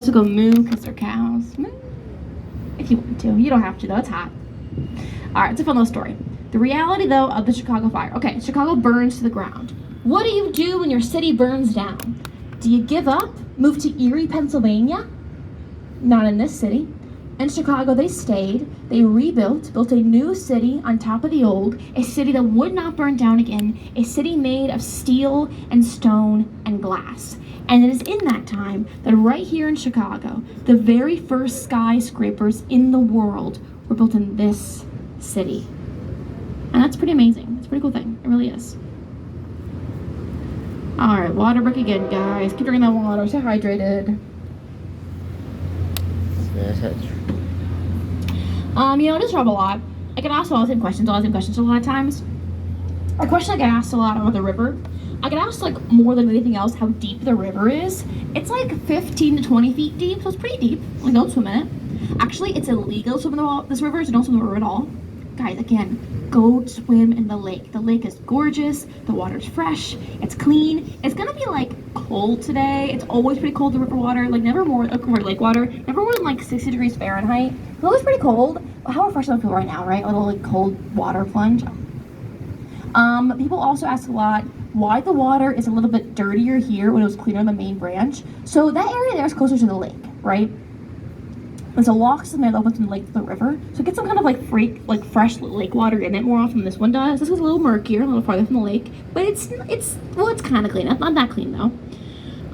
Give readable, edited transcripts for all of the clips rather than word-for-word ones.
to go moo because they're cows. Moo. If you want to. You don't have to though, it's hot. Alright, it's a fun little story. The reality though of the Chicago fire. Okay, Chicago burns to the ground. What do you do when your city burns down? Do you give up? Move to Erie, Pennsylvania? Not in this city. In Chicago, they stayed, they rebuilt, built a new city on top of the old, a city that would not burn down again, a city made of steel and stone and glass. And it is in that time that right here in Chicago, the very first skyscrapers in the world were built in this city. And that's pretty amazing. It's a pretty cool thing. It really is. All right, water break again, guys. Keep drinking that water. Stay hydrated. I just rub a lot. I get asked all the same questions a lot of times. A question I get asked a lot about the river. I get asked like more than anything else how deep the river is. It's like 15 to 20 feet deep, so it's pretty deep. Like, don't swim in it. Actually, it's illegal to swim in this river, so don't swim in the river at all. Guys, again, go swim in the lake. The lake is gorgeous. The water's fresh. It's clean. It's gonna be like cold today. It's always pretty cold, the river water. Like never more, or lake water. Never more than like 60 degrees Fahrenheit. It's always pretty cold. How refreshing I feel right now, right? A little like cold water plunge. People also ask a lot why the water is a little bit dirtier here when it was cleaner on the main branch. So that area there is closer to the lake, right? There's a lock system that opens from the lake to the river, so it gets some kind of like fresh lake water in it more often than this one does. This is a little murkier, a little farther from the lake, but it's kind of clean. It's not that clean though.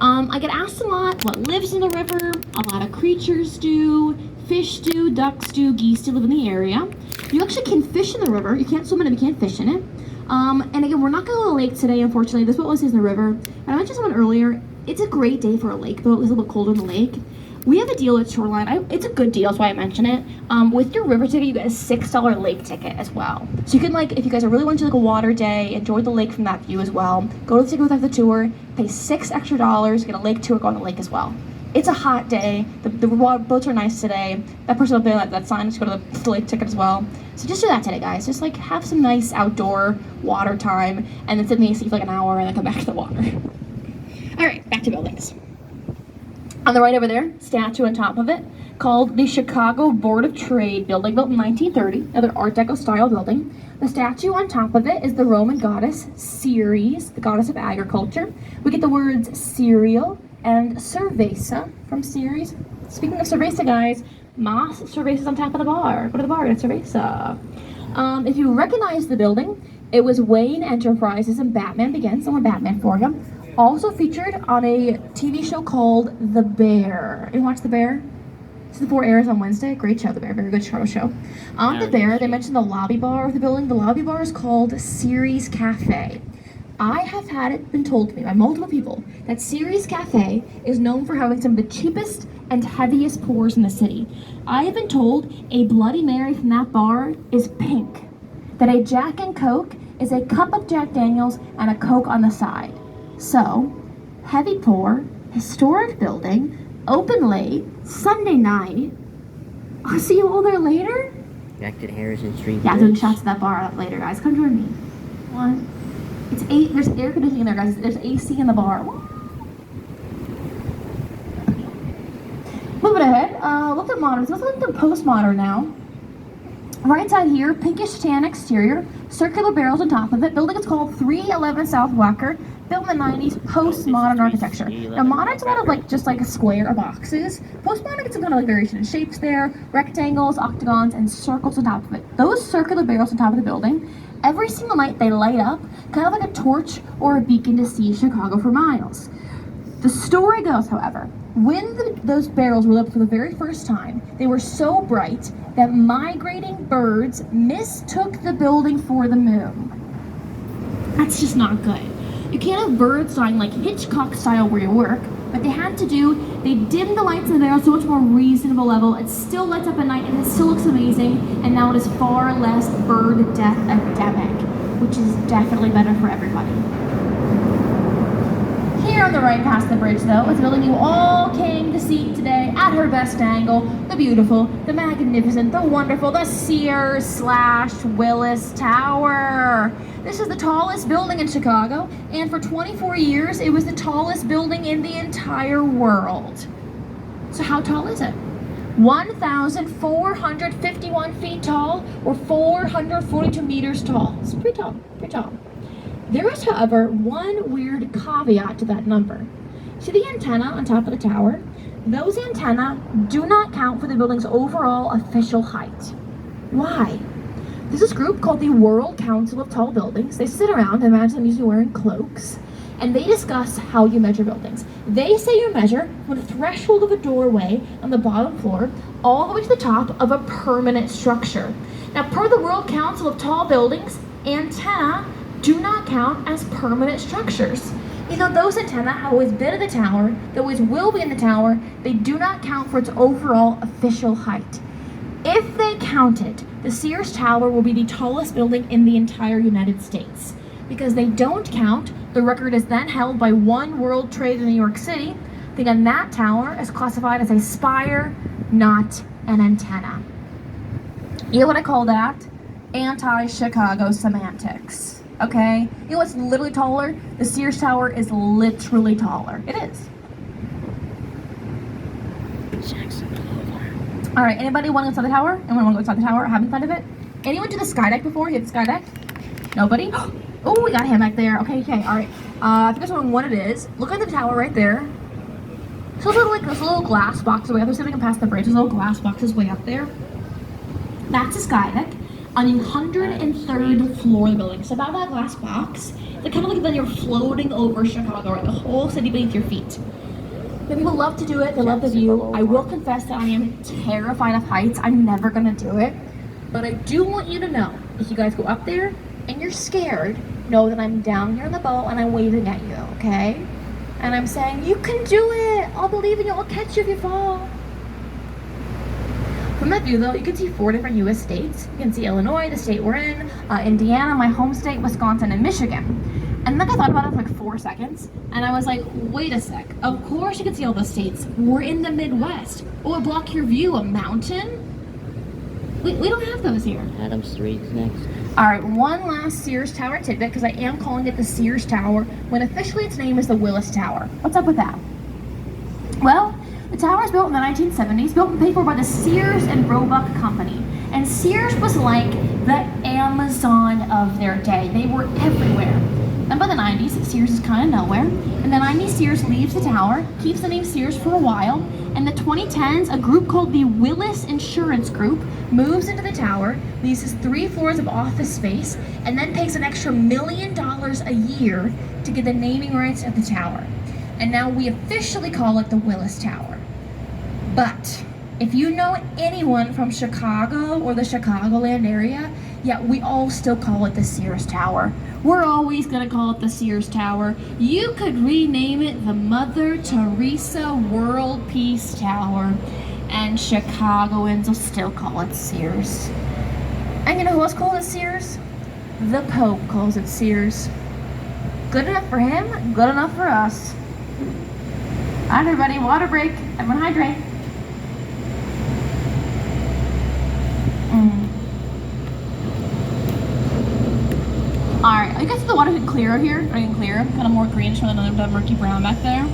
I get asked a lot what lives in the river. A lot of creatures do. Fish do, ducks do, geese do live in the area. You actually can fish in the river. You can't swim in it, you can't fish in it. And again, we're not going to the lake today, unfortunately. This boat was in the river. I mentioned someone earlier. It's a great day for a lake boat. It's a little bit colder in the lake. We have a deal at Shoreline. It's a good deal, that's why I mention it. With your river ticket, you get a $6 lake ticket as well. So you can, like, if you guys are really wanting to like a water day, enjoy the lake from that view as well, go to the ticket without the tour, pay $6 extra, get a lake tour, go on the lake as well. It's a hot day. The boats are nice today. That person up there, that sign, just go to the lake ticket as well. So just do that today, guys. Just like have some nice outdoor water time, and then sit in the AC for like an hour, and then come back to the water. All right, back to buildings. On the right over there, statue on top of it, called the Chicago Board of Trade building, built in 1930, another Art Deco style building. The statue on top of it is the Roman goddess Ceres, the goddess of agriculture. We get the words cereal and cerveza from Ceres. Speaking of cerveza, guys, Mas Cerveza's on top of the bar. Go to the bar, get cerveza. If you recognize the building, it was Wayne Enterprises and Batman Begins, so we're Batman for you. Also featured on a TV show called The Bear. You watch The Bear? Season 4 airs on Wednesday. Great show, The Bear. Very good Chicago show. On The Bear, they mentioned the lobby bar of the building. The lobby bar is called Ceres Cafe. I have had it been told to me by multiple people that Ceres Cafe is known for having some of the cheapest and heaviest pours in the city. I have been told a Bloody Mary from that bar is pink. That a Jack and Coke is a cup of Jack Daniels and a Coke on the side. So, heavy pour, historic building, open late, Sunday night. I'll see you all there later. Back to Harrison Street. Yeah, doing shots at that bar later, guys. Come join me. One. It's 8. There's air conditioning in there, guys. There's AC in the bar. Moving ahead. Look at modern. Let's look at the postmodern now. Right side here, pinkish tan exterior, circular barrels on top of it. Building is called 311 South Walker. Built in the 90s, postmodern architecture. Now modern's a lot of like just like a square or boxes. Postmodern gets some kind of like variation in shapes there, rectangles, octagons, and circles on top of it. Those circular barrels on top of the building, every single night they light up, kind of like a torch or a beacon to see Chicago for miles. The story goes, however, when those barrels were lit up for the very first time, they were so bright that migrating birds mistook the building for the moon. That's just not good. You can't have birds flying like Hitchcock style where you work, but they dimmed the lights in the barrel so much more reasonable level. It still lights up at night and it still looks amazing, and now it is far less bird death epidemic, which is definitely better for everybody. Here on the right past the bridge though, is a building you all came to see today at her best angle, the beautiful, the magnificent, the wonderful, the Sears/Willis Tower. This is the tallest building in Chicago, and for 24 years, it was the tallest building in the entire world. So how tall is it? 1,451 feet tall, or 442 meters tall. It's pretty tall, pretty tall. There is, however, one weird caveat to that number. See the antenna on top of the tower? Those antennae do not count for the building's overall official height. Why? There's this group called the World Council of Tall Buildings. They sit around, imagine them usually wearing cloaks, and they discuss how you measure buildings. They say you measure from the threshold of a doorway on the bottom floor all the way to the top of a permanent structure. Now, per the World Council of Tall Buildings, antennae do not count as permanent structures. You know, those antennae have always been in the tower, they always will be in the tower, they do not count for its overall official height. If they counted, the Sears Tower will be the tallest building in the entire United States. Because they don't count, the record is then held by One World Trade in New York City. Then that tower is classified as a spire, not an antenna. You know what I call that? Anti-Chicago semantics. Okay? You know what's literally taller? The Sears Tower is literally taller. It is. All right, anybody want to go inside the tower? Anyone want to go inside the tower or have inside of it? Anyone do the sky deck before? You have the sky deck? Nobody? Oh, we got him back there. Okay, all right. If you guys wondering what it is, look at the tower right there. So this little glass box way up there, so we can pass the bridge. This little glass box is way up there. That's a sky deck on the 103rd floor of the building. So about that glass box, it's kind of like then you're floating over Chicago, right? The whole city beneath your feet. Now, people love to do it. They love the view. I will confess that I am terrified of heights. I'm never gonna do it. But I do want you to know, if you guys go up there and you're scared, know that I'm down here in the boat and I'm waving at you, okay? And I'm saying, you can do it. I'll believe in you. I'll catch you if you fall. From that view, though, you can see 4 different U.S. states. You can see Illinois, the state we're in, Indiana, my home state, Wisconsin, and Michigan. And then I thought about it for like 4 seconds, and I was like, wait a sec. Of course you can see all the states. We're in the Midwest. What would block your view? A mountain? We don't have those here. Adams Street's next. All right, one last Sears Tower tidbit, because I am calling it the Sears Tower, when officially its name is the Willis Tower. What's up with that? Well, the tower was built in the 1970s, built and paid for by the Sears and Roebuck Company. And Sears was like the Amazon of their day. They were everywhere. Then by the 90s, Sears is kind of nowhere. In the 90s, Sears leaves the tower, keeps the name Sears for a while. In the 2010s, a group called the Willis Insurance Group moves into the tower, leases 3 floors of office space, and then pays an extra $1 million a year to get the naming rights of the tower. And now we officially call it the Willis Tower. But if you know anyone from Chicago or the Chicagoland area, yeah, we all still call it the Sears Tower. We're always gonna call it the Sears Tower. You could rename it the Mother Teresa World Peace Tower, and Chicagoans will still call it Sears. And you know who else calls it Sears? The Pope calls it Sears. Good enough for him, good enough for us. All right, everybody, water break. Everyone hydrate. Alright, I guess the water's getting clearer here. Or getting clearer. Kind of more greenish from another murky brown back there.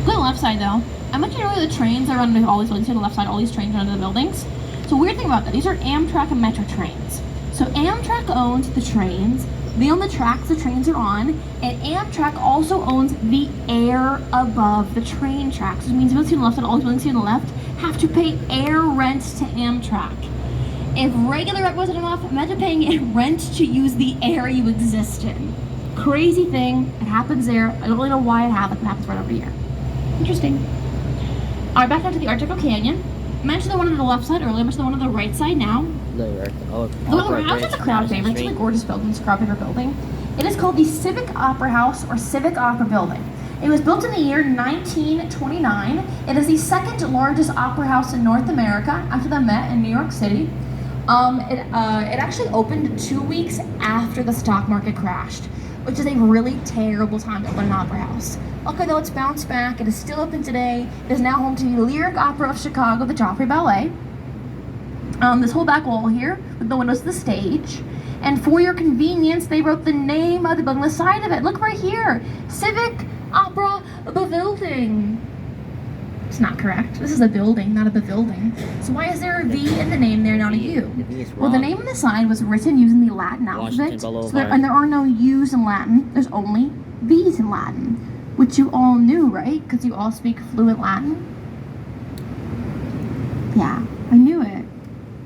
Go to the left side though. I mentioned earlier the trains are under all these buildings. To the left side, all these trains are under the buildings. So weird thing about that, these are Amtrak and Metro trains. So Amtrak owns the trains. They own the tracks the trains are on, and Amtrak also owns the air above the train tracks. Which means buildings to the left and all these buildings to the left have to pay air rent to Amtrak. If regular rent wasn't enough, imagine paying rent to use the air you exist in. Crazy thing, it happens there. I don't really know why it happens right over here. Interesting. All right, back down to the Arctical Canyon. I mentioned the one on the left side earlier, I mentioned the one on the right side now. The right house is a crowd favorite. It's a really gorgeous building. It's a crowd favorite building. It is called the Civic Opera House or Civic Opera Building. It was built in the year 1929. It is the second largest opera house in North America after the Met in New York City. It actually opened 2 weeks after the stock market crashed, which is a really terrible time to open an opera house. Okay, though, it's bounced back. It is still open today. It is now home to the Lyric Opera of Chicago, the Joffrey Ballet. This whole back wall here with the windows to the stage. And for your convenience, they wrote the name of the building on the side of it. Look right here, Civic Opera Building. It's not correct. This is a building, not a building. So why is there a V in the name there, not a U? The V is wrong. Well, the name of the sign was written using the Latin alphabet. And there are no U's in Latin. There's only V's in Latin, which you all knew, right? Because you all speak fluent Latin. Yeah, I knew it.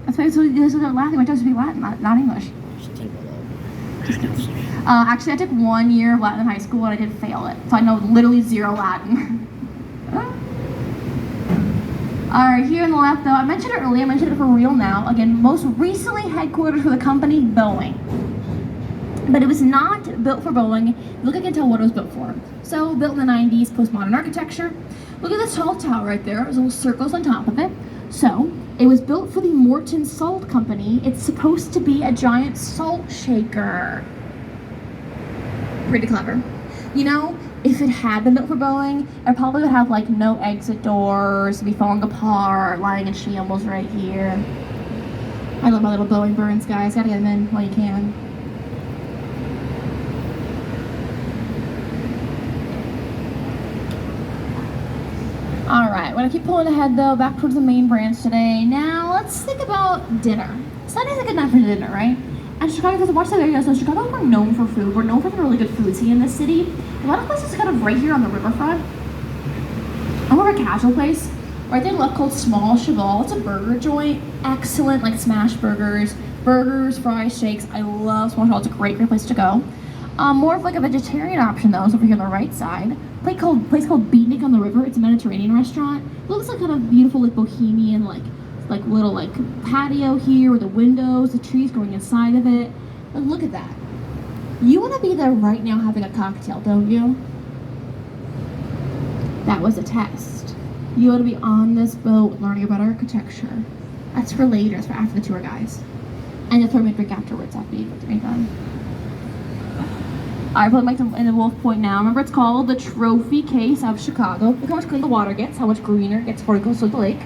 That's why I told you guys are laughing. I told you to speak Latin, not English. Actually, I took 1 year of Latin in high school and I did fail it. So I know literally 0 Latin. Alright, here on the left though, I mentioned it earlier, I mentioned it for real now. Again, most recently headquartered for the company Boeing. But it was not built for Boeing. Look, I can tell what it was built for. So, built in the 90s, postmodern architecture. Look at this tall tower right there. There's little circles on top of it. So, it was built for the Morton Salt Company. It's supposed to be a giant salt shaker. Pretty clever. You know, if it had been built for Boeing, it probably would have like no exit doors, be falling apart, lying in shambles right here. I love my little Boeing burns, guys. Gotta get them in while you can. Alright, we're gonna keep pulling ahead though, back towards the main branch today. Now, let's think about dinner. Sunday's a good night for dinner, right? And Chicago, because I watched that video, so Chicago, we're known for food. We're known for the really good food scene in this city. A lot of places kind of right here on the riverfront. I love a casual place right there left called Small Cheval. It's a burger joint. Excellent, like smash burgers, fries, shakes. I love Small Cheval. It's a great place to go. More of like a vegetarian option though is over here on the right side. Place called Beatnik on the River. It's a Mediterranean restaurant. It looks like kind of beautiful, like bohemian, like little like patio here with the windows, the trees growing inside of it. Like, look at that. You want to be there right now having a cocktail, don't you? That was a test. You want to be on this boat learning about architecture. That's for later. It's for after the tour, guys. And you'll throw me a drink afterwards after you're done. I put like in the Wolf Point now. Remember, it's called the Trophy Case of Chicago. Look how much cleaner the water gets, how much greener it gets before it goes to the lake.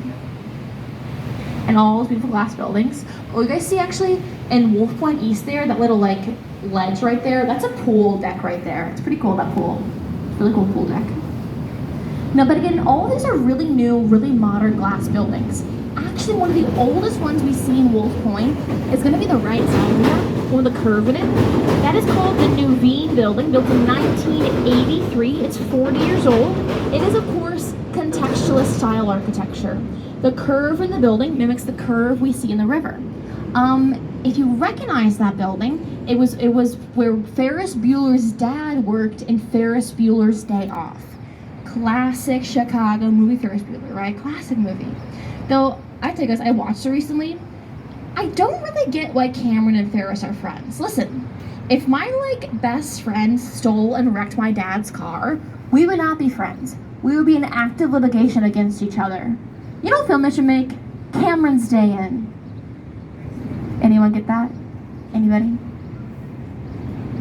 And all those beautiful glass buildings. Oh, you guys see actually in Wolf Point East there, that little like ledge right there? That's a pool deck right there. It's pretty cool, that pool. Really cool pool deck. No, but again, all these are really new, really modern glass buildings. Actually, one of the oldest ones we see in Wolf Point is going to be the right side here, one with the curve in it. That is called the Nuveen Building, built in 1983. It's 40 years old. It is, of course, contextualist style architecture. The curve in the building mimics the curve we see in the river. If you recognize that building, it was where Ferris Bueller's dad worked in Ferris Bueller's Day Off. Classic Chicago movie, Ferris Bueller, right? Classic movie. Though, I tell you guys, I watched it recently. I don't really get why Cameron and Ferris are friends. Listen, if my like best friend stole and wrecked my dad's car, we would not be friends. We would be in active litigation against each other. You know what film they should make? Cameron's Day In. Anyone get that? Anybody?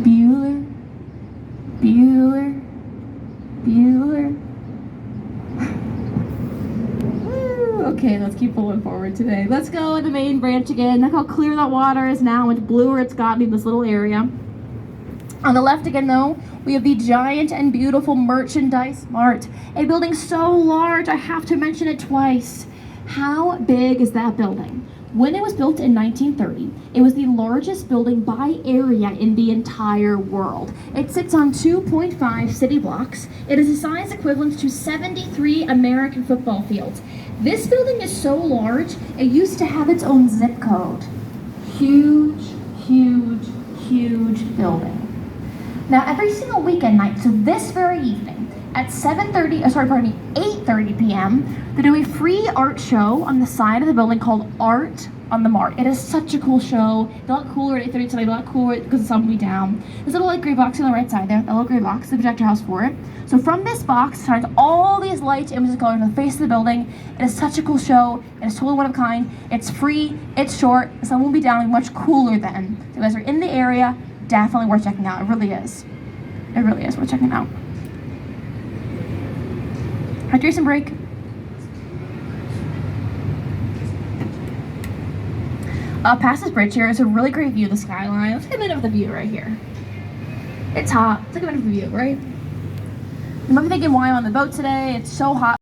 Bueller. Woo, okay, let's keep pulling forward today. Let's go in the main branch again. Look how clear that water is now, how much bluer it's gotten in this little area. On the left again though, we have the giant and beautiful Merchandise Mart. A building so large, I have to mention it twice. How big is that building? When it was built in 1930, it was the largest building by area in the entire world. It sits on 2.5 city blocks. It is a size equivalent to 73 American football fields. This building is so large, it used to have its own zip code. Huge, huge, huge building. Now, every single weekend night, so this very evening, at 8:30 p.m., they do a free art show on the side of the building called Art on the Mart. It is such a cool show. It's a lot cooler at 8:30 tonight, a lot cooler because the sun will be down. There's a little like gray box on the right side there, that little gray box, the projector house for it. So from this box, shines all these lights, images going on the face of the building. It is such a cool show. It is totally one of a kind. It's free, it's short, the sun won't be down, much cooler then. So if you guys are in the area, definitely worth checking out. It really is. It really is worth checking out. Hydration break. Past this bridge here is a really great view of the skyline. Let's get a minute of the view right here. It's hot. Let's take a minute of the view, right? You might be thinking why I'm on the boat today. It's so hot.